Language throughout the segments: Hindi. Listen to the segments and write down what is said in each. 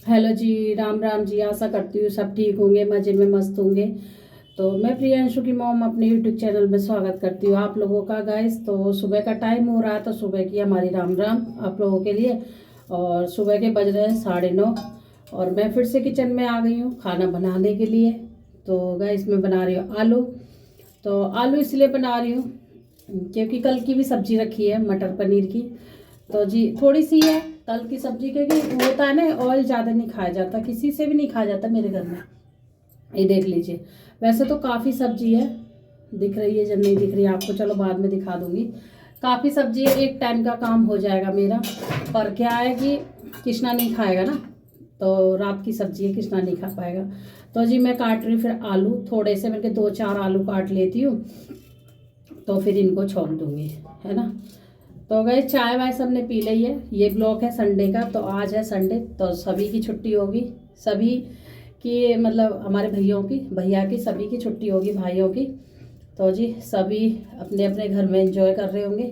हेलो जी, राम राम जी। आशा करती हूँ सब ठीक होंगे, मज़े में मस्त होंगे। तो मैं प्रियांशु की मॉम अपने यूट्यूब चैनल में स्वागत करती हूँ आप लोगों का गाइस। तो सुबह का टाइम हो रहा है, तो सुबह की हमारी राम राम आप लोगों के लिए। और सुबह के बज रहे हैं 9:30 और मैं फिर से किचन में आ गई हूँ खाना बनाने के लिए। तो गाइस मैं बना रही हूँ आलू। तो आलू इसलिए बना रही हूँ क्योंकि कल की भी सब्जी रखी है मटर पनीर की। तो जी थोड़ी सी है कल की सब्जी, क्योंकि होता है ना ऑयल ज़्यादा नहीं खाया जाता, किसी से भी नहीं खाया जाता मेरे घर में। ये देख लीजिए। वैसे तो काफ़ी सब्जी है, दिख रही है जब नहीं दिख रही है आपको, चलो बाद में दिखा दूंगी। काफ़ी सब्जी है, एक टाइम का काम हो जाएगा मेरा। पर क्या है कि कृष्णा नहीं खाएगा ना, तो रात की सब्जी है, कृष्णा नहीं खा पाएगा। तो जी मैं काट रही हूँ फिर आलू, थोड़े से मैंने 2-4 आलू काट लेती हूँ, तो फिर इनको छोड़ दूंगी, है ना। तो गए चाय वाय सबने पी ली है। ये ब्लॉग है संडे का, तो आज है संडे, तो सभी की छुट्टी होगी। सभी की मतलब हमारे भैया की सभी की छुट्टी होगी, भाइयों की। तो जी सभी अपने अपने घर में एंजॉय कर रहे होंगे।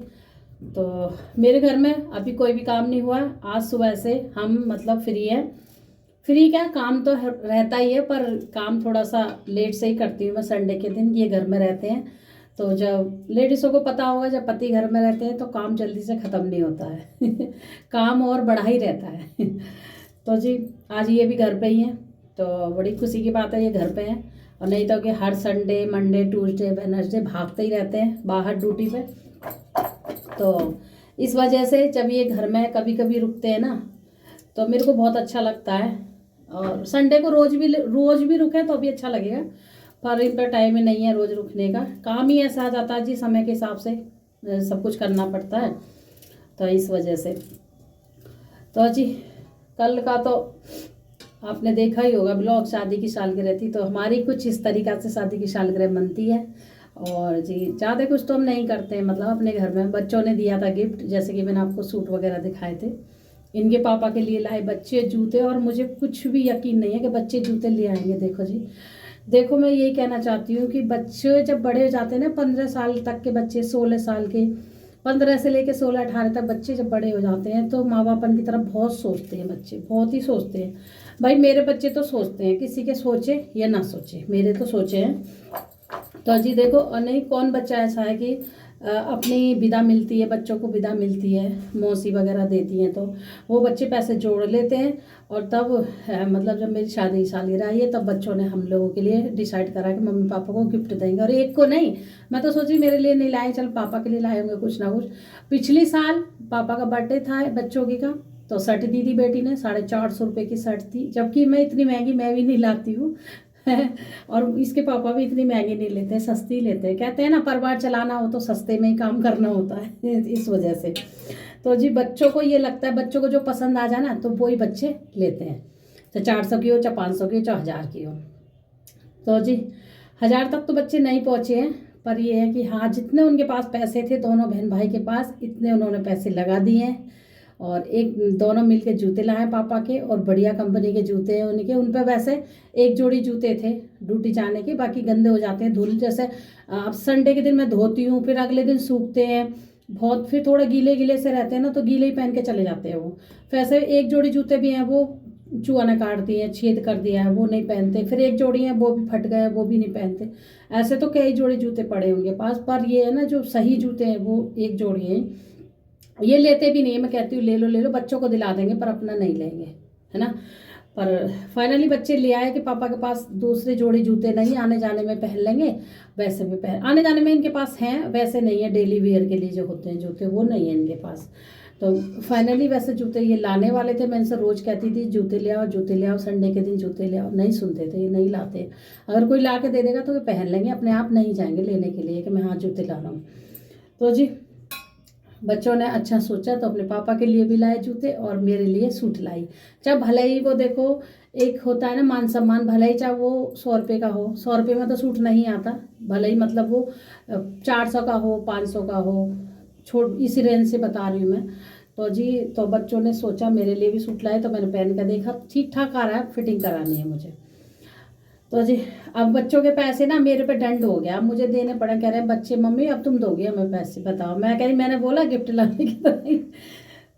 तो मेरे घर में अभी कोई भी काम नहीं हुआ। आज सुबह से हम मतलब फ्री हैं। फ्री क्या, काम तो रहता ही है, पर काम थोड़ा सा लेट से ही करती हूँ मैं संडे के दिन, ये घर में रहते हैं। तो जब लेडीज़ों को पता होगा, जब पति घर में रहते हैं तो काम जल्दी से ख़त्म नहीं होता है काम और बढ़ा ही रहता है तो जी आज ये भी घर पे ही हैं, तो बड़ी खुशी की बात है ये घर पे हैं। और नहीं तो कि हर संडे मंडे ट्यूसडे वेडनेसडे भागते ही रहते हैं बाहर ड्यूटी पे। तो इस वजह से जब ये घर में कभी कभी रुकते हैं ना, तो मेरे को बहुत अच्छा लगता है। और संडे को रोज भी रुके तो भी अच्छा लगेगा, पर इन पर टाइम ही नहीं है रोज रुकने का। काम ही ऐसा आ जाता है जी, समय के हिसाब से सब कुछ करना पड़ता है, तो इस वजह से। तो जी कल का तो आपने देखा ही होगा ब्लॉग, शादी की सालगिरह थी, तो हमारी कुछ इस तरीक़ा से शादी की सालगिरह मनती है। और जी ज़्यादा कुछ तो हम नहीं करते हैं, मतलब अपने घर में बच्चों ने दिया था गिफ्ट, जैसे कि मैंने आपको सूट वगैरह दिखाए थे। इनके पापा के लिए लाए बच्चे जूते, और मुझे कुछ भी यकीन नहीं है कि बच्चे जूते ले आएंगे। देखो जी, देखो मैं यही कहना चाहती हूँ कि बच्चे जब बड़े हो जाते हैं ना, 15 साल तक के बच्चे, 16 साल के, 15 से लेके 16-18 तक बच्चे जब बड़े हो जाते हैं, तो माँ बापन की तरफ बहुत सोचते हैं बच्चे, बहुत ही सोचते हैं। भाई मेरे बच्चे तो सोचते हैं, किसी के सोचे या ना सोचे, मेरे तो सोचे हैं। तो जी देखो, और नहीं कौन बच्चा ऐसा है कि अपनी विदा मिलती है, बच्चों को विदा मिलती है, मौसी वगैरह देती हैं, तो वो बच्चे पैसे जोड़ लेते हैं। और तब मतलब जब मेरी शादी सालगिरह आई है, तब बच्चों ने हम लोगों के लिए डिसाइड करा कि मम्मी पापा को गिफ्ट देंगे। और एक को नहीं, मैं तो सोची मेरे लिए नहीं लाए, चल पापा के लिए लाए होंगे कुछ ना कुछ। पिछली साल पापा का बर्थडे था बच्चों की का, तो शर्ट दी थी बेटी ने, 450 रुपये की शर्ट थी, जबकि मैं इतनी महंगी मैं भी नहीं लाती हूँ और इसके पापा भी इतनी महंगी नहीं लेते, सस्ती लेते हैं। कहते हैं ना परिवार चलाना हो तो सस्ते में ही काम करना होता है इस वजह से। तो जी बच्चों को ये लगता है, बच्चों को जो पसंद आ जाए ना तो वही बच्चे लेते हैं, चाहे 400 की हो, चाहे 500 की हो, चाहे 1000 की हो। तो जी 1000 तक तो बच्चे नहीं पहुँचे हैं, पर ये है कि हाँ जितने उनके पास पैसे थे दोनों बहन भाई के पास, इतने उन्होंने पैसे लगा दिए हैं। और एक दोनों मिलके जूते लाए पापा के, और बढ़िया कंपनी के जूते हैं उनके। उन पर वैसे एक जोड़ी जूते थे ड्यूटी जाने के, बाकी गंदे हो जाते हैं धूल जैसे। अब संडे के दिन मैं धोती हूँ, फिर अगले दिन सूखते हैं बहुत, फिर थोड़े गीले गीले से रहते हैं ना, तो गीले ही पहन के चले जाते हैं वो। वैसे एक जोड़ी जूते भी हैं, वो चूहा ने काट दिए हैं, छेद कर दिया है, वो नहीं पहनते। फिर एक जोड़ी है वो भी फट गए, वो भी नहीं पहनते। ऐसे तो कई जोड़ी जूते पड़े होंगे पास, पर ये है ना जो सही जूते हैं वो एक जोड़ी है। ये लेते भी नहीं है, मैं कहती हूँ ले लो ले लो, बच्चों को दिला देंगे पर अपना नहीं लेंगे, है ना। पर फाइनली बच्चे ले आए कि पापा के पास दूसरे जोड़ी जूते नहीं, आने जाने में पहन लेंगे। वैसे भी पहन आने जाने में इनके पास हैं, वैसे नहीं है डेली वेयर के लिए जो होते हैं जूते, वो नहीं है इनके पास। तो फाइनली वैसे जूते ये लाने वाले थे, मैं इनसे रोज़ कहती थी जूते ले आओ जूते ले आओ, संडे के दिन जूते ले आओ, नहीं सुनते थे, ये नहीं लाते। अगर कोई ला के दे देगा तो ये पहन लेंगे, अपने आप नहीं जाएंगे लेने के लिए कि मैं हाँ जूते ला रहा हूँ। तो जी बच्चों ने अच्छा सोचा, तो अपने पापा के लिए भी लाए जूते और मेरे लिए सूट लाई। चाहे भले ही वो देखो, एक होता है ना मान सम्मान, भले ही चाहे वो 100 रुपये का हो, 100 रुपये में तो सूट नहीं आता, भले ही मतलब वो 400 का हो, 500 का हो, छोड़ इसी रेंज से बता रही हूँ मैं। तो जी तो बच्चों ने सोचा मेरे लिए भी सूट लाए, तो मैंने पहन कर देखा ठीक ठाक आ रहा है, फिटिंग करानी है मुझे। तो जी अब बच्चों के पैसे ना मेरे पे दंड हो गया, अब मुझे देने पड़े। कह रहे हैं बच्चे मम्मी अब तुम दोगे हमें पैसे, बताओ। मैं कह रही मैंने बोला गिफ्ट लाने की तो नहीं।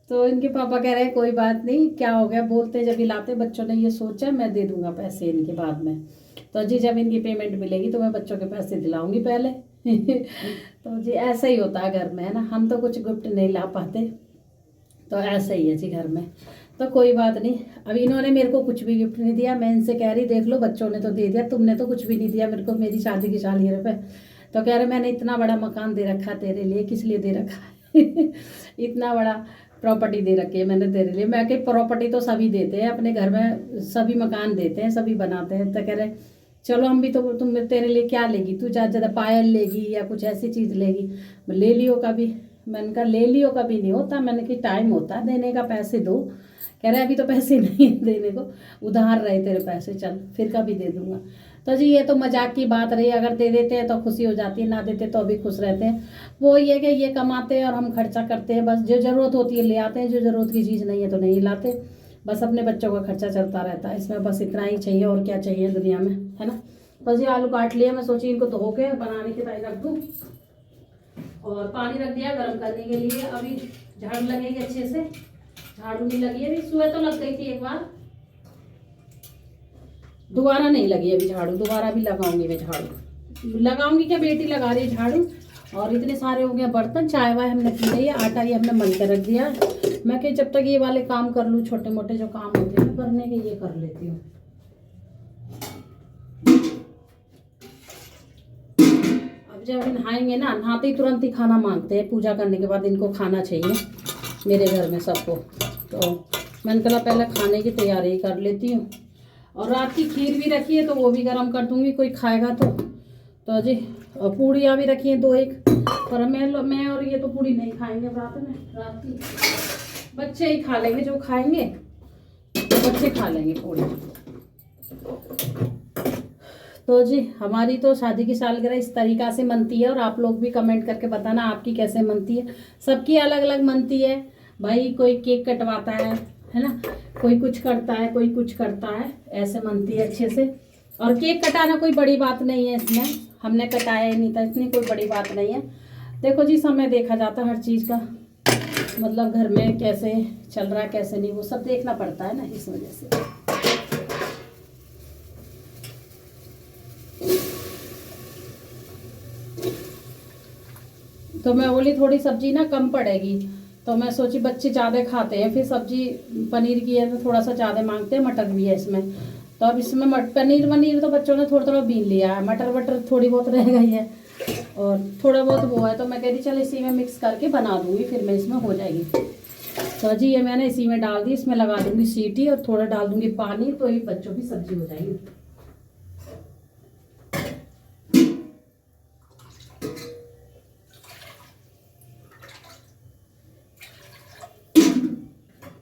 तो इनके पापा कह रहे हैं कोई बात नहीं, क्या हो गया, बोलते जब लाते बच्चों ने ये सोचा मैं दे दूंगा पैसे इनके बाद में। तो जी जब इनकी पेमेंट मिलेगी तो मैं बच्चों के पैसे दिलाऊंगी पहले। तो जी ऐसा ही होता है घर में, है ना, हम तो कुछ गिफ्ट नहीं ला पाते, तो ऐसा ही है जी घर में। तो कोई बात नहीं, अभी इन्होंने मेरे को कुछ भी गिफ्ट नहीं दिया। मैं इनसे कह रही देख लो बच्चों ने तो दे दिया, तुमने तो कुछ भी नहीं दिया मेरे को मेरी शादी की 40 रुपये। तो कह रहे मैंने इतना बड़ा मकान दे रखा तेरे लिए, किस लिए दे रखा है? इतना बड़ा प्रॉपर्टी दे रखी है मैंने तेरे लिए। मैं कि प्रॉपर्टी तो सभी देते हैं अपने घर में, सभी मकान देते हैं, सभी बनाते हैं। तो कह रहे चलो हम भी, तो तुम तेरे लिए क्या लेगी तू, ज़्यादा पायल लेगी या कुछ ऐसी चीज़ लेगी, ले लियो कभी। मैंने कहा ले लियो कभी नहीं होता, मैंने कि टाइम होता है देने का, पैसे दो। कह रहे अभी तो पैसे नहीं है देने को, उधार रहे तेरे पैसे, चल फिर कभी दे दूंगा। तो जी ये तो मजाक की बात रही, अगर दे देते हैं तो खुशी हो जाती है, ना देते तो अभी खुश रहते हैं। वो ये कि ये कमाते हैं और हम खर्चा करते हैं, बस जो ज़रूरत होती है ले आते हैं, जो ज़रूरत की चीज़ नहीं है तो नहीं लाते, बस अपने बच्चों का खर्चा चलता रहता है इसमें, बस इतना ही चाहिए और क्या चाहिए दुनिया में, है ना। बस ये आलू काट लिए, मैं सोची इनको धो के बनाने की तैयारी रख दूँ, और पानी रख दिया गर्म करने के लिए। अभी झाड़ू लगेगी अच्छे से, झाड़ू नहीं लगी है, अभी सुबह तो लग गई थी एक बार, दोबारा नहीं लगी अभी झाड़ू, दोबारा भी लगाऊंगी मैं झाड़ू, लगाऊंगी क्या, बेटी लगा रही है झाड़ू। और इतने सारे हो गए बर्तन, चाय वाय हमने पी ली है, आटा ये हमने मल कर रख दिया। मैं कि जब तक ये वाले काम कर लूँ, छोटे मोटे जो काम होते हैं करने के, ये कर लेती हूँ। अब जब नहाएंगे ना, नहाते ही तुरंत ही खाना मांगते हैं, पूजा करने के बाद इनको खाना चाहिए मेरे घर में सबको। तो मैंने कहा पहले खाने की तैयारी कर लेती हूँ, और रात की खीर भी रखी है तो वो भी गर्म कर दूंगी, कोई खाएगा तो जी। और पूड़ियाँ भी रखी हैं 2-1, पर मैं और ये तो पूड़ी नहीं खाएंगे रात में, रात की बच्चे ही खा लेंगे, जो खाएंगे तो बच्चे खा लेंगे पूड़ी। तो जी हमारी तो शादी की सालगिरह इस तरीक़ा से मनती है, और आप लोग भी कमेंट करके बताना आपकी कैसे मनती है। सबकी अलग अलग मनती है भाई, कोई केक कटवाता है ना, कोई कुछ करता है, कोई कुछ करता है, ऐसे मनती है अच्छे से। और केक कटाना कोई बड़ी बात नहीं है इसमें, हमने कटाया ही नहीं था, इतनी कोई बड़ी बात नहीं है। देखो जी समय देखा जाता है हर चीज़ का, मतलब घर में कैसे चल रहा है कैसे नहीं, वो सब देखना पड़ता है ना, इस वजह से। तो मैं बोली थोड़ी सब्जी ना कम पड़ेगी, तो मैं सोची बच्चे ज़्यादा खाते हैं, फिर सब्जी पनीर की है तो थोड़ा सा ज़्यादा मांगते हैं, मटर भी है इसमें, तो अब इसमें पनीर तो बच्चों ने थोड़ा थोड़ा बीन लिया है, मटर थोड़ी बहुत रह गई है, और थोड़ा बहुत वो है, तो मैं कह रही चल इसी में मिक्स करके बना दूँगी, फिर मैं इसमें हो जाएगी। तो जी ये मैंने इसी में डाल दी, इसमें लगा दूँगी सीटी, और थोड़ा डाल दूँगी पानी, तो ये बच्चों की सब्जी हो जाएगी।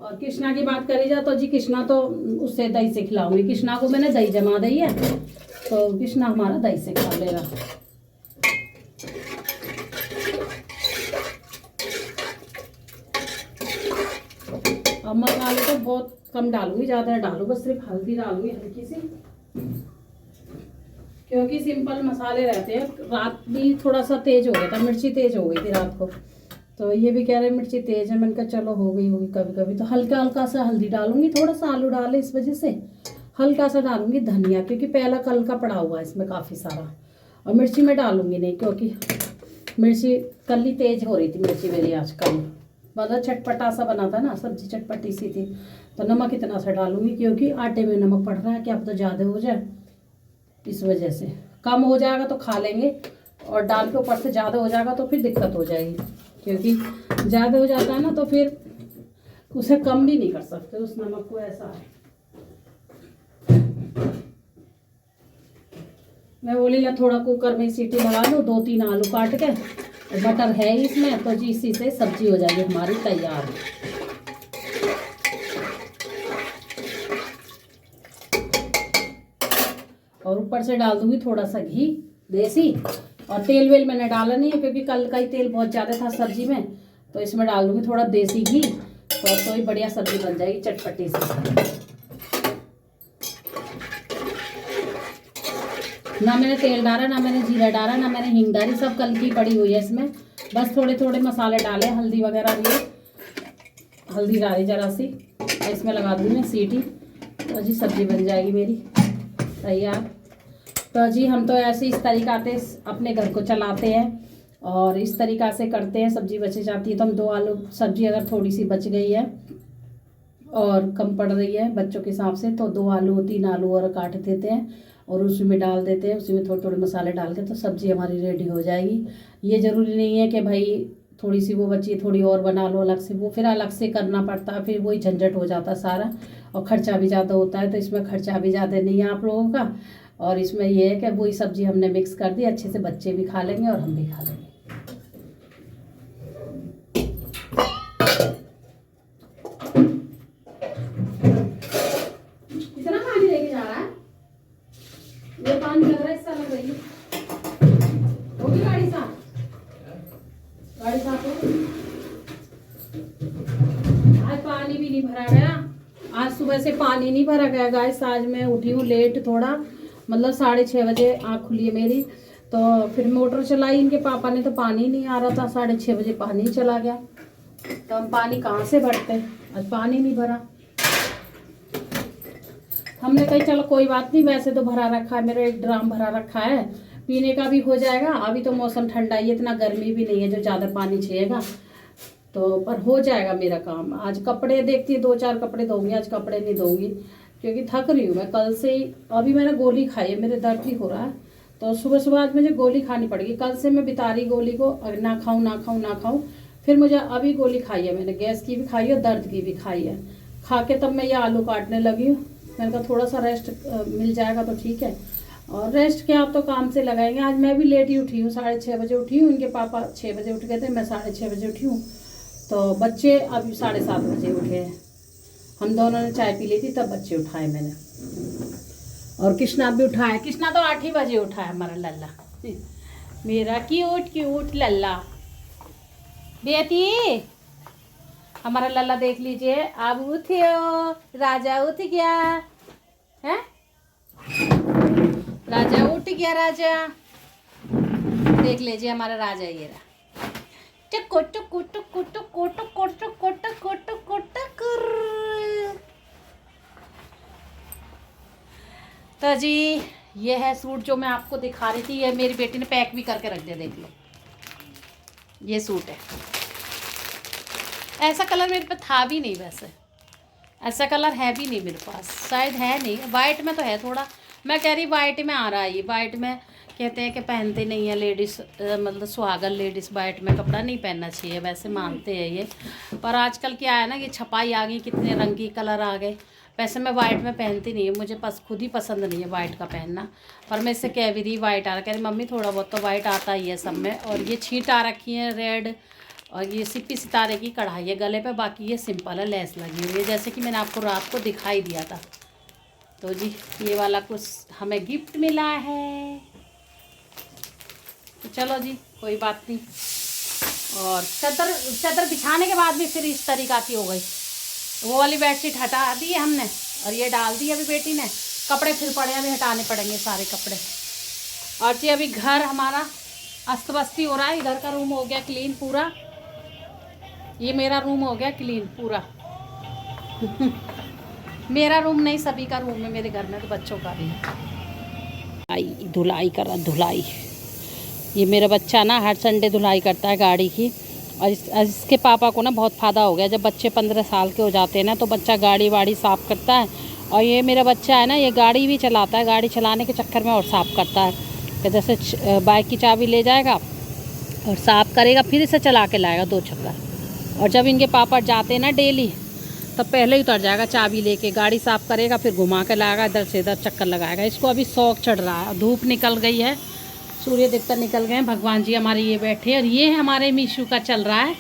और कृष्णा की बात करी जाए तो जी कृष्णा तो उससे दही से खिलाऊंगी, कृष्णा को मैंने दही जमा दी है, तो कृष्णा हमारा दही से खा लेगा। अब मसाले तो बहुत कम डालूंगी, ज़्यादा डालूंगा, सिर्फ हल्दी डालूंगी हल्की सी, क्योंकि सिंपल मसाले रहते हैं। रात भी थोड़ा सा तेज हो गया था, मिर्ची तेज हो गई थी रात को, तो ये भी कह रहे मिर्ची तेज है, मैंने कहा चलो हो गई होगी कभी कभी, तो हल्का हल्का सा हल्दी डालूंगी, थोड़ा सा आलू डाले इस वजह से, हल्का सा डालूंगी धनिया, क्योंकि पहला कल का पड़ा हुआ है इसमें काफ़ी सारा, और मिर्ची मैं डालूंगी नहीं, क्योंकि मिर्ची कल ही तेज हो रही थी मिर्ची मेरी आज कल, मतलब चटपटा सा बना था ना, सब्जी चटपटी सी थी। तो नमक इतना सा डालूंगी, क्योंकि आटे में नमक पड़ रहा है कि अब तो ज़्यादा हो जाए, इस वजह से। कम हो जाएगा तो खा लेंगे, और दाल के ऊपर से ज़्यादा हो जाएगा तो फिर दिक्कत हो जाएगी, क्योंकि ज़्यादा हो जाता है ना तो फिर उसे कम भी नहीं कर सकते उस नमक को, ऐसा है। मैं बोली ला थोड़ा कुकर में सीटी लगा लूँ, 2-3 आलू काट के, मटर है इसमें, तो जी इसी से सब्जी हो जाएगी हमारी तैयार। और ऊपर से डाल दूंगी थोड़ा सा घी देसी, और तेल वेल मैंने डाला नहीं है, क्योंकि कल का ही तेल बहुत ज़्यादा था सब्जी में, तो इसमें डाल दूंगी थोड़ा देसी घी, तो ही बढ़िया सब्जी बन जाएगी चटपटी सी। ना मैंने तेल डाला, ना मैंने जीरा डाला, ना मैंने हींग डाली, सब कल की पड़ी हुई है इसमें, बस थोड़े थोड़े मसाले डाले, हल्दी वगैरह लिए, हल्दी डाली जरा सी, इसमें लगा दूँगी सीटी, तो जी सब्जी बन जाएगी मेरी तैयार। तो जी हम तो ऐसे इस तरीक़ा से अपने घर को चलाते हैं और इस तरीक़ा से करते हैं। सब्जी बच जाती है तो हम 2 आलू सब्जी अगर थोड़ी सी बच गई है और कम पड़ रही है बच्चों के हिसाब से तो 2 आलू 3 आलू और काट देते हैं और उसमें डाल देते हैं, उसी में थोड़े थोड़े मसाले डाल के तो सब्ज़ी हमारी रेडी हो जाएगी। ये ज़रूरी नहीं है कि भाई थोड़ी सी वो बची थोड़ी और बना लो अलग से, वो फिर अलग से करना पड़ता है, फिर वही झंझट हो जाता है सारा और ख़र्चा भी ज़्यादा होता है। तो इसमें ख़र्चा भी ज़्यादा नहीं है आप लोगों का, और इसमें ये है कि वही सब्ज़ी हमने मिक्स कर दी, अच्छे से बच्चे भी खा लेंगे और हम भी खा लेंगे। कितना पानी लेके जा रहा है? ये पानी लग रहा है, इसका लग रही है। होगी गाड़ी साफ? गाड़ी साफ हो? आज पानी भी नहीं भरा गया, आज सुबह से पानी नहीं भरा गया गाइस। आज मैं उठी हूँ लेट थोड़ा, मतलब 6:30 बजे आँख खुली है मेरी, तो फिर मोटर चलाई इनके पापा ने तो पानी नहीं आ रहा था, 6:30 बजे पानी चला गया, तो हम पानी कहाँ से भरते, आज पानी नहीं भरा। हमने कही चलो कोई बात नहीं, वैसे तो भरा रखा है, मेरा 1 ड्राम भरा रखा है, पीने का भी हो जाएगा। अभी तो मौसम ठंडा है, इतना गर्मी भी नहीं है जो ज़्यादा पानी चाहिएगा, तो पर हो जाएगा मेरा काम। आज कपड़े देखती है 2-4 कपड़े धोऊंगी, आज कपड़े नहीं धोऊंगी क्योंकि थक रही हूँ मैं कल से ही। अभी मैंने गोली खाई है, मेरे दर्द भी हो रहा है, तो सुबह सुबह आज मुझे गोली खानी पड़ेगी। कल से मैं बिता रही गोली को, ना खाऊँ ना खाऊँ ना खाऊँ, फिर मुझे अभी गोली खाई है मैंने, गैस की भी खाई है, दर्द की भी खाई है। खा के तब मैं ये आलू काटने लगी हूँ। मैंने कहा थोड़ा सा रेस्ट मिल जाएगा तो ठीक है, और रेस्ट क्या आप तो काम से लगाएंगे। आज मैं भी लेट ही उठी हूँ, 6:30 बजे उठी हूँ, इनके पापा 6 बजे उठ गए थे, मैं 6:30 बजे उठी हूँ, तो बच्चे अभी 7:30 बजे उठे हैं। हम दोनों ने चाय पी ली थी तब बच्चे उठाए मैंने, और कृष्णा भी उठा है। कृष्णा तो 8 ही बजे उठा है हमारा लल्ला, मेरा क्यूट क्यूट लल्ला। बेटी हमारा लल्ला देख लीजिए, अब उठे हो, राजा उठ गया है, राजा उठ गया, राजा देख लीजिए हमारा राजा ये रहा। टुकु टुकु टुकु टुकु टुकु टुकु टुकु टुकु टुकु। तो जी ये है सूट जो मैं आपको दिखा रही थी, ये मेरी बेटी ने पैक भी करके रख दिया, देख लो ये सूट है। ऐसा कलर मेरे पे था भी नहीं, वैसे ऐसा कलर है भी नहीं मेरे पास, शायद है नहीं। वाइट में तो है थोड़ा, मैं कह रही वाइट में आ रहा है ये। वाइट में कहते हैं कि पहनते नहीं है लेडीज़, मतलब सुहागन लेडीज़ वाइट में कपड़ा नहीं पहनना चाहिए, वैसे मानते हैं ये। पर आजकल क्या है ना, ये छपाई आ गई, कितने रंगी कलर आ गए। वैसे मैं वाइट में पहनती नहीं है, मुझे खुद ही पसंद नहीं है वाइट का पहनना, पर मैं इससे कह भी रही वाइट आ रहा, कह रही मम्मी थोड़ा बहुत तो वाइट आता ही है सब में। और ये छींट आ रखी है रेड, और ये सिप्पी सितारे की कढ़ाई है गले पे, बाकी ये सिंपल है, लेस लगी हुई है जैसे कि मैंने आपको रात को दिखाई दिया था। तो जी ये वाला कुछ हमें गिफ्ट मिला है, तो चलो जी कोई बात नहीं। और चादर बिछाने के बाद भी फिर इस तरीक़ा की हो गई, वो वाली बेडशीट हटा दी है हमने और ये डाल दी अभी बेटी ने। कपड़े फिर पड़े, अभी हटाने पड़ेंगे सारे कपड़े। और जी अभी घर हमारा अस्त व्यस्त हो रहा है, इधर का रूम हो गया क्लीन पूरा, ये मेरा रूम हो गया क्लीन पूरा मेरा रूम नहीं, सभी का रूम है मेरे घर में, तो बच्चों का भी है। धुलाई करा, धुलाई, ये मेरा बच्चा ना हर संडे धुलाई करता है गाड़ी की। और इसके पापा को ना बहुत फ़ायदा हो गया, जब बच्चे 15 साल के हो जाते हैं ना तो बच्चा गाड़ी वाड़ी साफ़ करता है। और ये मेरा बच्चा है ना, ये गाड़ी भी चलाता है, गाड़ी चलाने के चक्कर में और साफ़ करता है कि जैसे बाइक की चाबी ले जाएगा और साफ़ करेगा, फिर इसे चला के लाएगा 2 चक्कर। और जब इनके पापा जाते हैं ना डेली, तब पहले ही उतर जाएगा चाबी लेके, गाड़ी साफ़ करेगा, फिर घुमा के लाएगा, इधर से इधर चक्कर लगाएगा। इसको अभी शौक चढ़ रहा है। धूप निकल गई है, सूर्य देवता निकल गए हैं, भगवान जी हमारे ये बैठे, और ये हमारे मीशू का चल रहा है।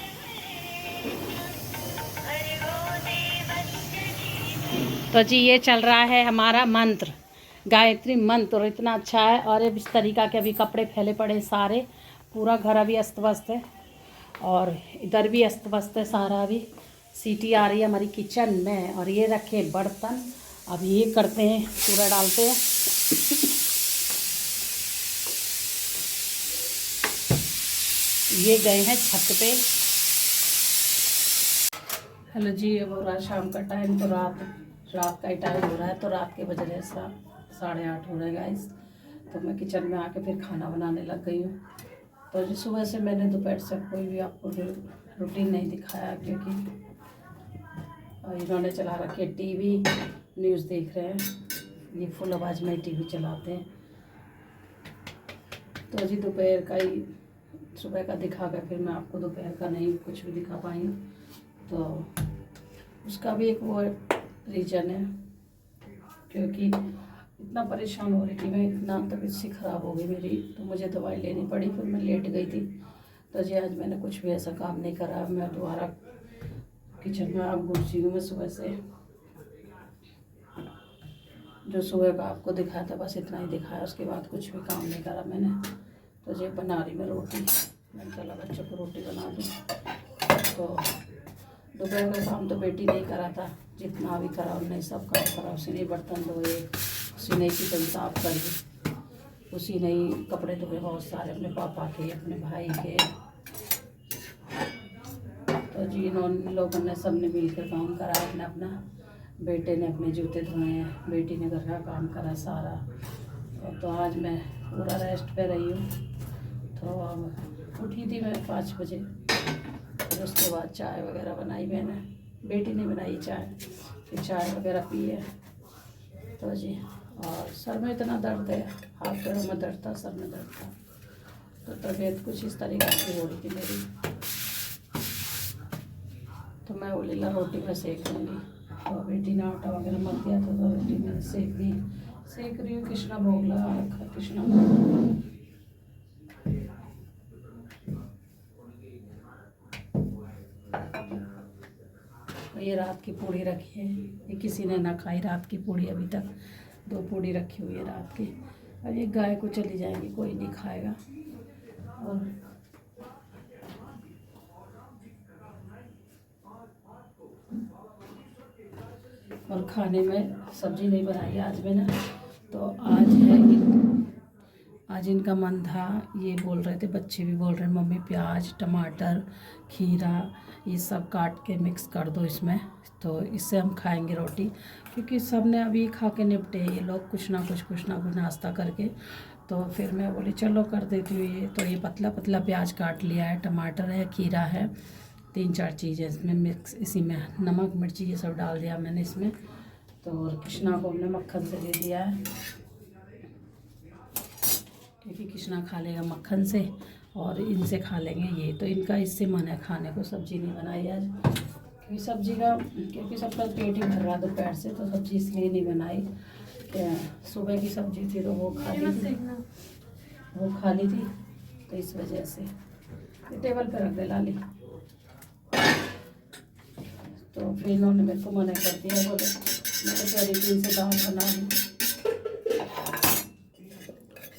तो जी ये चल रहा है हमारा मंत्र, गायत्री मंत्र, और इतना अच्छा है। और इस तरीक़ा के अभी कपड़े फैले पड़े सारे, पूरा घर अभी अस्त व्यस्त है, और इधर भी अस्त व्यस्त है सारा। अभी सीटी आ रही है हमारी किचन में, और ये रखे बर्तन, अब ये करते हैं, पूरा डालते हैं। ये गए हैं छत पे। हेलो जी, अब हो रहा है शाम का टाइम। तो रात का ही टाइम हो रहा है। तो रात के बज रहे 8:30 हो रहे हैं गाइस। तो मैं किचन में आके फिर खाना बनाने लग गई हूँ। तो जी सुबह से मैंने दोपहर से कोई भी आपको रूटीन नहीं दिखाया, क्योंकि इन्होंने चला रखी है टीवी, न्यूज़ देख रहे हैं। ये फुल आवाज़ में टीवी चलाते हैं। तो जी दोपहर का ही सुबह का दिखा कर फिर मैं आपको दोपहर का नहीं कुछ भी दिखा पाई हूँ। तो उसका भी एक वो रीज़न है, क्योंकि इतना परेशान हो रही थी मैं, इतना तबीयत सी ख़राब हो गई मेरी, तो मुझे दवाई लेनी पड़ी। फिर मैं लेट गई थी। तो जी आज मैंने कुछ भी ऐसा काम नहीं करा। मैं दोबारा किचन में आग घुसी हूँ। मैं सुबह से जो सुबह का आपको दिखाया था बस इतना ही दिखाया, उसके बाद कुछ भी काम नहीं करा मैंने। तो जी बना रही मैं रोटी। मैंने चला बच्चों को रोटी बना दूँ। तो दोपहर का काम तो बेटी नहीं करा था, जितना भी करा उन्हें सब काम करा। उसी ने बर्तन धोए, उसी ने किचन साफ कर दी, उसी ने कपड़े धोए बहुत सारे, अपने पापा के, अपने भाई के। तो जी इन्होंने लोगों ने सब ने मिलकर काम करा। अपने अपना बेटे ने अपने जूते धोए हैं, बेटी ने घर का काम करा सारा। तो आज मैं पूरा रेस्ट पे रही हूँ। तो अब उठी थी मैं 5 बजे। फिर उसके बाद चाय वगैरह बनाई मैंने, बेटी ने बनाई चाय, फिर चाय वगैरह पी है। तो जी और सर में इतना दर्द है, हाथ पैरों में दर्द था, सर में दर्द था। तो तबीयत कुछ इस तरीके की हो रही थी मेरी। तो मैं वो लीला रोटी में सेक लूँगी। तो बेटी ने आटा वगैरह मल दिया था, तो रोटी में सेक रही हूँ। कृष्णा भोग लगा रखा, कृष्णा भोग। ये रात की पूड़ी रखी है, ये किसी ने ना खाई रात की पूड़ी अभी तक। 2 पूड़ी रखी हुई है रात की। अब ये गाय को चली जाएंगी, कोई नहीं खाएगा। और खाने में सब्जी नहीं बनाई आज मैंने। तो आज इनका मन था, ये बोल रहे थे, बच्चे भी बोल रहे हैं मम्मी प्याज टमाटर खीरा ये सब काट के मिक्स कर दो इसमें, तो इससे हम खाएंगे रोटी। क्योंकि सब ने अभी खा के निपटे ये लोग, कुछ ना कुछ नाश्ता करके। तो फिर मैं बोली चलो कर देती हूँ ये। तो ये पतला पतला प्याज काट लिया है, टमाटर है, खीरा है, 3-4 चीज़ें इसमें मिक्स। इसी में नमक मिर्ची ये सब डाल दिया मैंने इसमें। तो कृष्णा को हमने मक्खन से दे दिया है, क्योंकि कृष्णा खा लेगा मक्खन से और इनसे खा लेंगे ये। तो इनका इससे मन है खाने को। सब्ज़ी नहीं बनाई आज, क्योंकि सबका पेट ही भर रहा दोपहर से, तो सब्ज़ी इसलिए नहीं बनाई। सुबह की सब्ज़ी थी तो वो खा ली थी, तो इस वजह से टेबल पर रख दे लाली। तो फिर इन्होंने मेरे को मना कर दिया, बोले मैं तो कह रही थी इनसे दाल बना दूँ।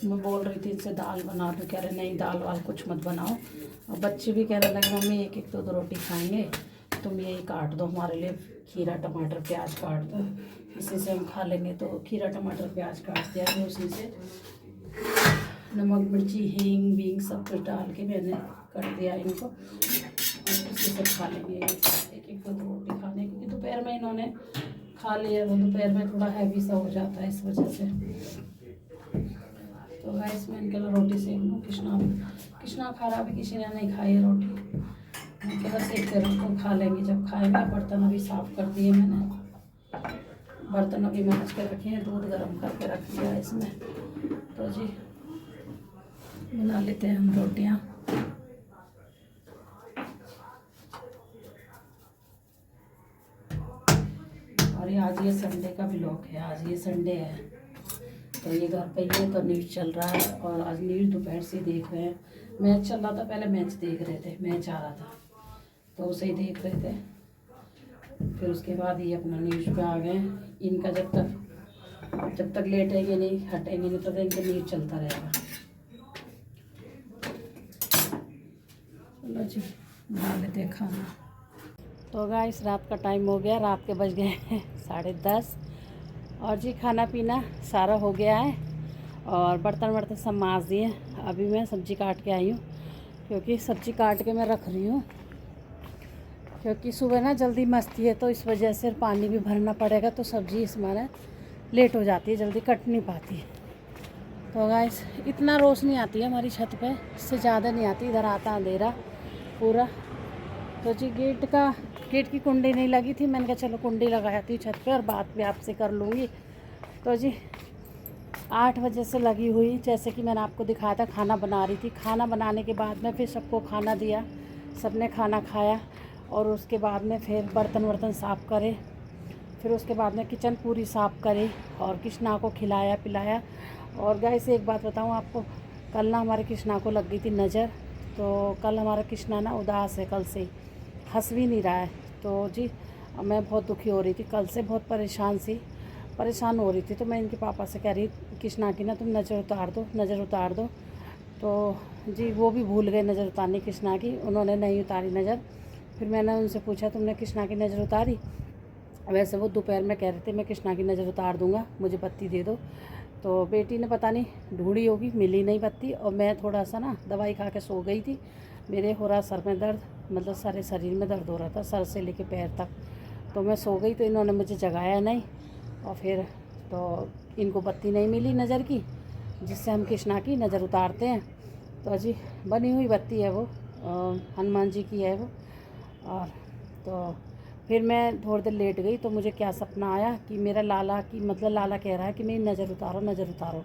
मैं बोल रही थी इनसे दाल बना दूँ, कह रहे नहीं दाल वाल कुछ मत बनाओ। और बच्चे भी कह रहे लगे मम्मी एक एक 2 रोटी खाएंगे, तुम यही काट दो हमारे लिए, खीरा टमाटर प्याज काट दो, इसी से हम खा लेंगे। तो खीरा टमाटर प्याज काट दिया, तो उसी से नमक मिर्ची हींग बींग सब कुछ डाल के मैंने कर दिया इनको, और उसी से खा लेंगे एक एक 2 रोटी खाने। क्योंकि दोपहर में इन्होंने खा लिया, वो दोपहर में थोड़ा हैवी सा हो जाता है, इस वजह से। तो गाइस मैं इनके लिए रोटी सेक लूँ। कृष्णा खा रहा, भी किसी ने नहीं खाई है रोटी। मैं सेक कर उसको खा लेंगे जब खाएंगे। बर्तन अभी साफ़ कर दिए मैंने, बर्तन अभी मांज के रखे हैं, दूध गर्म करके रख दिया है इसमें। तो जी बना लेते हैं हम रोटियाँ। और आज ये संडे का व्लॉग है, आज ये संडे है। तो ये घर पे ही है, तो न्यूज़ चल रहा है। और आज न्यूज़ दोपहर से देख रहे हैं। मैच चल रहा था, पहले मैच देख रहे थे, मैच आ रहा था तो उसे ही देख रहे थे। फिर उसके बाद ये अपना न्यूज़ पे आ गए। इनका जब तक लेटेंगे नहीं हटेंगे नहीं, तो इनका न्यूज़ चलता रहेगा। चलो जी बना लेते हैं खाना। तो गाइस रात का टाइम हो गया, रात के बज गए हैं 10:30। और जी खाना पीना सारा हो गया है, और बर्तन वर्तन सब मांज दिए। अभी मैं सब्ज़ी काट के आई हूँ, क्योंकि सब्ज़ी काट के मैं रख रही हूँ। क्योंकि सुबह ना जल्दी मस्ती है तो इस वजह से पानी भी भरना पड़ेगा, तो सब्ज़ी हमारा लेट हो जाती है, जल्दी कट नहीं पाती है। तो गाइस इतना रोशनी आती है हमारी छत पे, इससे ज़्यादा नहीं आती, इधर आता अंधेरा पूरा। तो जी गेट की कुंडी नहीं लगी थी, मैंने कहा चलो कुंडी लगाती हूँ छत पे और बात भी आपसे कर लूँगी। तो जी 8 बजे से लगी हुई, जैसे कि मैंने आपको दिखाया था खाना बना रही थी। खाना बनाने के बाद में फिर सबको खाना दिया, सबने खाना खाया और उसके बाद में फिर बर्तन वर्तन साफ़ करे, फिर उसके बाद में किचन पूरी साफ़ करे और कृष्णा को खिलाया पिलाया। और गाइस एक बात बताऊं आपको, कल ना हमारे कृष्णा को लग गई थी नज़र, तो कल हमारा कृष्णा ना उदास है, कल से हंस भी नहीं रहा है। तो जी मैं बहुत दुखी हो रही थी, कल से बहुत परेशान हो रही थी। तो मैं इनके पापा से कह रही कृष्णा की ना तुम नज़र उतार दो। तो जी वो भी भूल गए नज़र उतारनी कृष्णा की, उन्होंने नहीं उतारी नज़र। फिर मैंने उनसे पूछा तुमने कृष्णा की नज़र उतारी? वैसे वो दोपहर में कह रहे थे मैं कृष्णा की नज़र उतार दूंगा, मुझे बत्ती दे दो। तो बेटी ने पता नहीं ढूंढी होगी, मिली नहीं बत्ती। और मैं थोड़ा सा ना दवाई खा के सो गई थी, मेरे हो रहा सर में दर्द, मतलब सारे शरीर में दर्द हो रहा था, सर से लेके पैर तक। तो मैं सो गई, तो इन्होंने मुझे जगाया नहीं और फिर तो इनको बत्ती नहीं मिली नज़र की, जिससे हम कृष्णा की नज़र उतारते हैं। तो जी बनी हुई बत्ती है वो, हनुमान जी की है वो। और तो फिर मैं थोड़ी देर लेट गई, तो मुझे क्या सपना आया कि मेरा लाला की, मतलब लाला कह रहा है कि मेरी नज़र उतारो।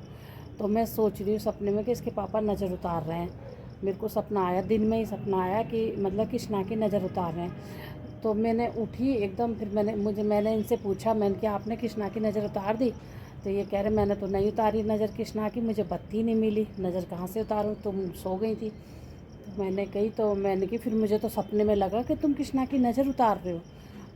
तो मैं सोच रही हूँ सपने में कि इसके पापा नज़र उतार रहे हैं। मेरे को सपना आया, दिन में ही सपना आया कि मतलब कृष्णा की नज़र उतार रहे हैं। तो मैंने उठी एकदम, फिर मैंने इनसे पूछा, मैंने कि आपने कृष्णा की नज़र उतार दी? तो ये कह रहे मैंने तो नहीं उतारी नज़र कृष्णा की, मुझे बत्ती नहीं मिली, नज़र कहाँ से उतारूँ, तुम सो गई थी। तो मैंने कि फिर मुझे तो सपने में लगा कि तुम कृष्णा की नज़र उतार रहे हो।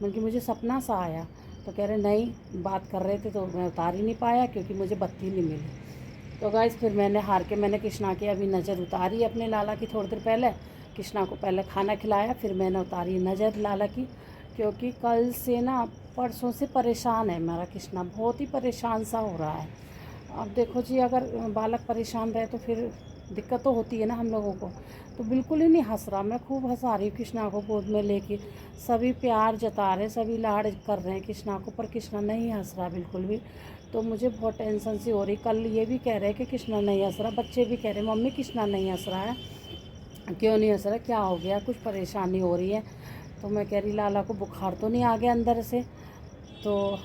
मैंने कि मुझे सपना सा आया। तो कह रहे नहीं, बात कर रहे थे तो मैं उतार ही नहीं पाया क्योंकि मुझे बत्ती नहीं मिली। तो गाइस फिर मैंने हार के मैंने कृष्णा की अभी नज़र उतारी अपने लाला की, थोड़ी देर पहले कृष्णा को पहले खाना खिलाया, फिर मैंने उतारी नज़र लाला की। क्योंकि कल से ना परसों से परेशान है मेरा कृष्णा, बहुत ही परेशान सा हो रहा है। अब देखो जी, अगर बालक परेशान रहे तो फिर दिक्कत तो होती है ना हम लोगों को। तो बिल्कुल ही नहीं हंस रहा, मैं खूब हंसा रही हूँ कृष्णा को गोद में लेके, सभी प्यार जता रहे, सभी लाड़ कर रहे हैं कृष्णा को, पर कृष्णा नहीं हंस रहा बिल्कुल भी। तो मुझे बहुत टेंशन सी हो रही। कल ये भी कह रहे हैं कि कृष्णा नहीं हंस रहा, बच्चे भी कह रहे हैं मम्मी कृष्णा नहीं हंस रहा है, क्यों नहीं हंस रहा, क्या हो गया, कुछ परेशानी हो रही है। तो मैं कह रही लाला को बुखार तो नहीं आ गया अंदर से? तो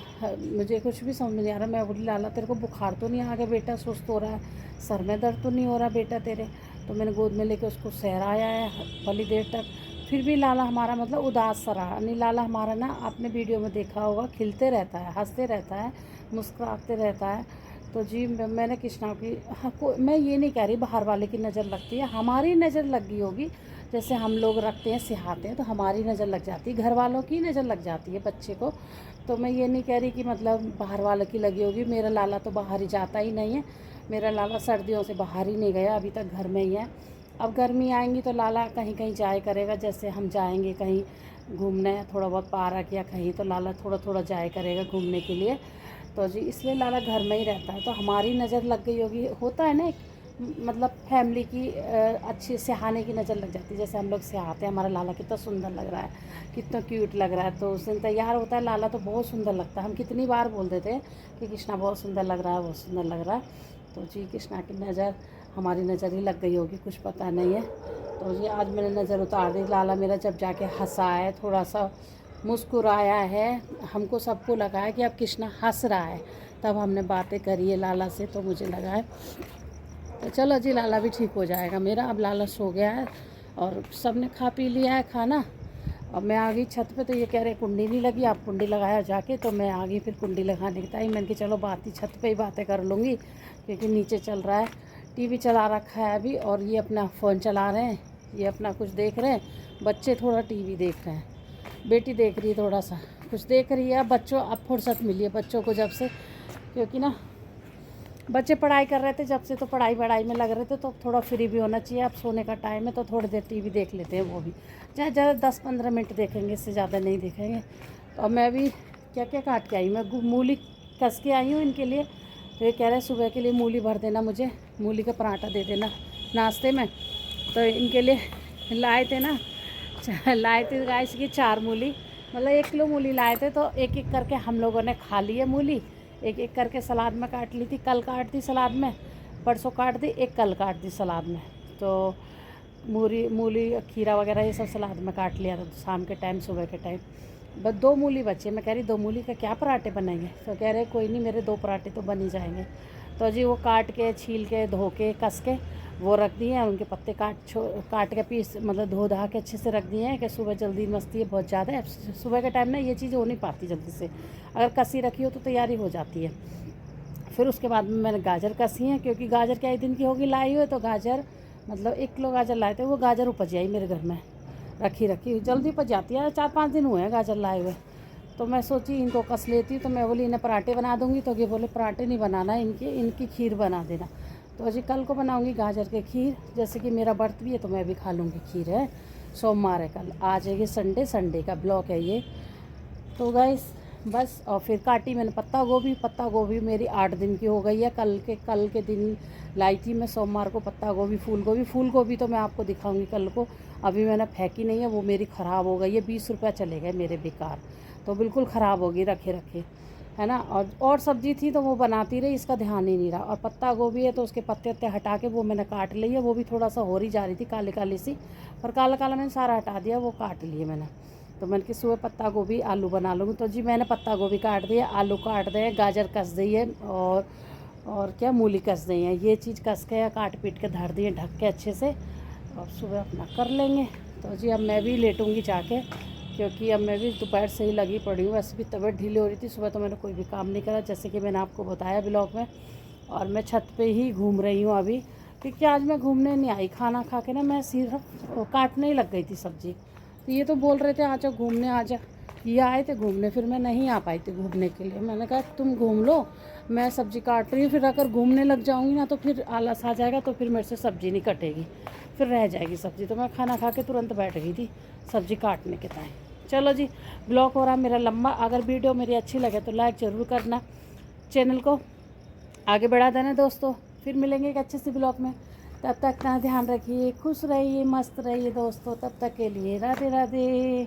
मुझे कुछ भी समझ नहीं आ रहा। मैं बोली लाला तेरे को बुखार तो नहीं आ गया बेटा, सुस्त हो रहा है, सर में दर्द तो नहीं हो रहा बेटा तेरे? तो मैंने गोद में लेके उसको सहराया है बड़ी देर तक, फिर भी लाला हमारा मतलब उदास सा रहा नहीं। लाला हमारा ना आपने वीडियो में देखा होगा, खिलते रहता है, हंसते रहता है, मुस्कुराते रहता है। तो जी मैंने कृष्णा की, हाँ मैं ये नहीं कह रही बाहर वाले की नज़र लगती है, हमारी नज़र लग गई होगी। जैसे हम लोग रखते हैं सिखाते हैं तो हमारी नज़र लग जाती है, घर वालों की नज़र लग जाती है बच्चे को। तो मैं ये नहीं कह रही कि मतलब बाहर वालों की लगी होगी। मेरा लाला तो बाहर ही जाता ही नहीं है, मेरा लाला सर्दियों से बाहर ही नहीं गया, अभी तक घर में ही है। अब गर्मी आएंगी तो लाला कहीं कहीं जाया करेगा, जैसे हम जाएंगे कहीं घूमने थोड़ा बहुत पार्क या कहीं, तो लाला थोड़ा थोड़ा जाया करेगा घूमने के लिए। तो जी इसलिए लाला घर में ही रहता है, तो हमारी नज़र लग गई होगी। होता है ना एक मतलब फैमिली की अच्छी सिहाने की नज़र लग जाती है, जैसे हम लोग सिहाते हैं, हमारा लाला कितना सुंदर लग रहा है, कितना क्यूट लग रहा है, तो उस दिन तैयार होता है लाला तो बहुत सुंदर लगता है। हम कितनी बार बोल देते हैं कि कृष्णा बहुत सुंदर लग रहा है, बहुत सुंदर लग रहा है। तो जी कृष्णा की नज़र, हमारी नज़र ही लग गई होगी, कुछ पता नहीं है। तो जी आज मैंने नज़र उतार दी। लाला मेरा जब जाके हंसा है, थोड़ा सा मुस्कुराया है, हमको सबको लगा है कि अब कृष्णा हंस रहा है, तब हमने बातें करी है लाला से, तो मुझे लगा है तो चलो जी लाला भी ठीक हो जाएगा मेरा। अब लाला सो गया है और सब ने खा पी लिया है खाना। अब मैं आ गई छत पे, तो ये कह रहे कुंडी नहीं लगी, आप कुंडी लगाया जाके। तो मैं आ गई फिर कुंडी लगाने की टाइम, मैंने कि चलो बात ही छत पे ही बातें कर लूँगी, क्योंकि नीचे चल रहा है, टीवी चला रखा है अभी, और ये अपना फ़ोन चला रहे हैं, ये अपना कुछ देख रहे हैं, बच्चे थोड़ा टीवी देख रहे हैं, बेटी देख रही है थोड़ा सा कुछ देख रही है। बच्चों अब फुर्सत मिली है बच्चों को जब से, क्योंकि ना बच्चे पढ़ाई कर रहे थे जब से, तो पढ़ाई में लग रहे थे, तो थोड़ा फ्री भी होना चाहिए। अब सोने का टाइम है तो थोड़ी देर टीवी देख लेते हैं, वो भी ज़्यादा 10-15 मिनट देखेंगे, इससे ज़्यादा नहीं देखेंगे। तो अब मैं भी क्या क्या काट के आई, मैं मूली कस के आई हूँ इनके लिए। तो ये कह रहे हैं सुबह के लिए मूली भर देना, मुझे मूली का पराठा दे देना नाश्ते में। तो इनके लिए लाए थे ना, लाए थे गाइस की 4 मूली, मतलब 1 किलो मूली लाए थे, तो एक एक करके हम लोगों ने खा ली है मूली। एक एक करके सलाद में काट ली थी, कल काट दी सलाद में, परसों काट दी, एक कल काट दी सलाद में। तो मूली मूली खीरा वगैरह ये सब सलाद में काट लिया था शाम के टाइम, सुबह के टाइम। बस 2 मूली बची है। मैं कह रही 2 मूली का क्या पराठे बनाएंगे, तो कह रहे कोई नहीं, मेरे 2 पराठे तो बन ही जाएंगे। तो जी वो काट के, छील के, धो के, कस के वो रख दिए हैं। उनके पत्ते काट के पीस, मतलब धो धा के अच्छे से रख दिए हैं कि सुबह जल्दी मस्ती है बहुत ज़्यादा है। सुबह के टाइम ना ये चीज़ हो नहीं पाती जल्दी से, अगर कसी रखी हो तो तैयारी हो जाती है। फिर उसके बाद में मैंने गाजर कसी है, क्योंकि गाजर क्या 1 दिन की होगी लाई हुई, तो गाजर मतलब 1 किलो गाजर लाए थे, वो गाजर उपज आई मेरे घर में, रखी जल्दी उपज जाती है। 4-5 दिन हुए हैं गाजर लाए हुए। तो मैं सोची इनको कस लेती हूँ, तो मैं बोली इन्हें पराठे बना दूँगी। तो ये बोले पराठे नहीं बनाना, इनकी खीर बना देना। तो अजी कल को बनाऊँगी गाजर के खीर, जैसे कि मेरा व्रत भी है तो मैं भी खा लूँगी खीर है। सोमवार है कल, आ जाएगी संडे का ब्लॉग है ये। तो गाइस बस, और फिर काटी मैंने पत्ता गोभी मेरी 8 दिन की हो गई है। कल के दिन लाई थी मैं सोमवार को पत्ता गोभी। फूल गोभी तो मैं आपको दिखाऊंगी कल को, अभी मैंने फेंकी नहीं है, वो मेरी ख़राब हो गई है। 20 रुपये चले गए मेरे बेकार, तो बिल्कुल ख़राब होगी रखे है ना। और सब्ज़ी थी तो वो बनाती रही, इसका ध्यान ही नहीं रहा। और पत्ता गोभी है तो उसके पत्ते हटा के वो मैंने काट ली है। वो भी थोड़ा सा हो रही जा रही थी काली काली सी, पर काला काला मैंने सारा हटा दिया, वो काट लिए मैंने। तो मैंने कि सुबह पत्ता गोभी आलू बना लूँगी। तो जी मैंने पत्ता गोभी काट दिया, आलू काट दिए, गाजर कस दी है, और क्या मूली कस दी है। ये चीज़ कस के काट पीट के धर दिए ढक के अच्छे से, और सुबह अपना कर लेंगे। तो जी अब मैं भी लेटूँगी जाके, क्योंकि अब मैं भी दोपहर से ही लगी पड़ी हूँ। वैसे भी तबीयत ढीली हो रही थी, सुबह तो मैंने कोई भी काम नहीं करा, जैसे कि मैंने आपको बताया ब्लॉग में। और मैं छत पे ही घूम रही हूँ अभी, क्योंकि आज मैं घूमने नहीं आई। खाना खा के ना मैं सिर्फ काटने ही लग गई थी सब्ज़ी। तो ये तो बोल रहे थे आ जाओ घूमने, आ जा, ये आए थे घूमने, फिर मैं नहीं आ पाई थी घूमने के लिए। मैंने कहा तुम घूम लो, मैं सब्ज़ी काट रही हूँ। फिर अगर घूमने लग जाऊँगी ना तो फिर आलस आ जाएगा, तो फिर मेरे से सब्ज़ी नहीं कटेगी, फिर रह जाएगी सब्ज़ी। तो मैं खाना खा के तुरंत बैठ गई थी सब्ज़ी काटने के टाइम। चलो जी, ब्लॉग हो रहा मेरा लंबा। अगर वीडियो मेरी अच्छी लगे तो लाइक ज़रूर करना, चैनल को आगे बढ़ा देना दोस्तों। फिर मिलेंगे एक अच्छे से ब्लॉग में, तब तक ना ध्यान रखिए, खुश रहिए, मस्त रहिए दोस्तों। तब तक के लिए राधे राधे।